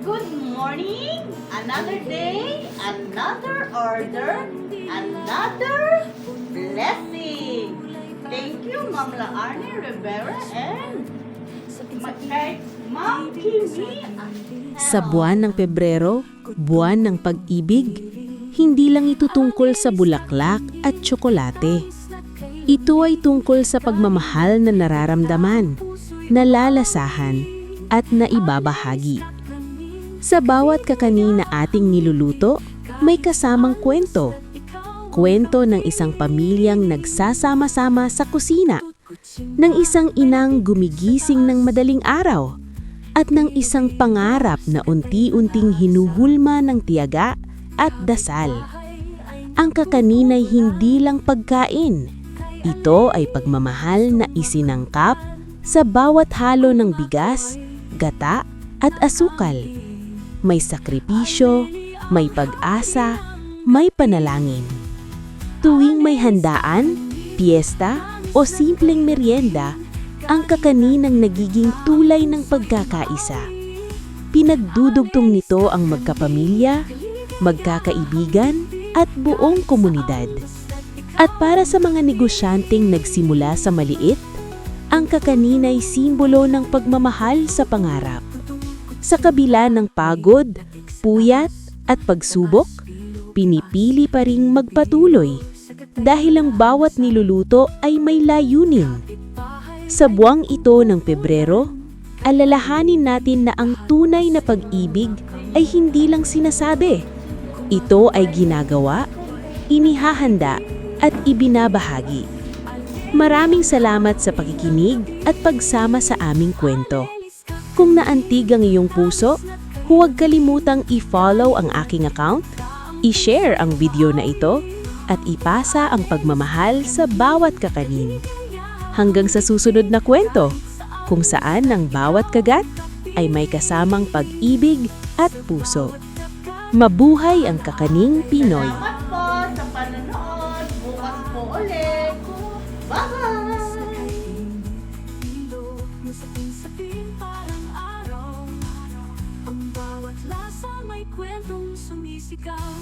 Good morning! Another day, another order, another blessing. Thank you, Ma'am Laarne Rivera and Ma'am Kimi. Sa buwan ng Pebrero, buwan ng pag-ibig, hindi lang ito tungkol sa bulaklak at tsokolate. Ito ay tungkol sa pagmamahal na nararamdaman, nalalasahan, at naibabahagi. Sa bawat kakanin na ating niluluto, may kasamang kwento. Kwento ng isang pamilyang nagsasama-sama sa kusina, ng isang inang gumigising ng madaling araw, at ng isang pangarap na unti-unting hinuhulma ng tiyaga at dasal. Ang kakanin ay hindi lang pagkain. Ito ay pagmamahal na isinangkap sa bawat halo ng bigas, gata at asukal. May sakripisyo, may pag-asa, may panalangin. Tuwing may handaan, piyesta o simpleng merienda, ang kakanin ang nagiging tulay ng pagkakaisa. Pinagdudugtong nito ang magkapamilya, magkakaibigan at buong komunidad. At para sa mga negosyanteng nagsimula sa maliit, ang kakanin ay simbolo ng pagmamahal sa pangarap. Sa kabila ng pagod, puyat at pagsubok, pinipili pa ring magpatuloy dahil ang bawat niluluto ay may layunin. Sa buwang ito ng Pebrero, alalahanin natin na ang tunay na pag-ibig ay hindi lang sinasabi. Ito ay ginagawa, inihahanda at ibinabahagi. Maraming salamat sa pakikinig at pagsama sa aming kwento. Kung naantig ang iyong puso, huwag kalimutang i-follow ang aking account, i-share ang video na ito, at ipasa ang pagmamahal sa bawat kakanin. Hanggang sa susunod na kwento, kung saan ang bawat kagat ay may kasamang pag-ibig at puso. Mabuhay ang kakaning Pinoy! Salamat po sa panonood. Bukas po ulit. Bye-bye! Ang bawat lasa may kwentong sumisigaw.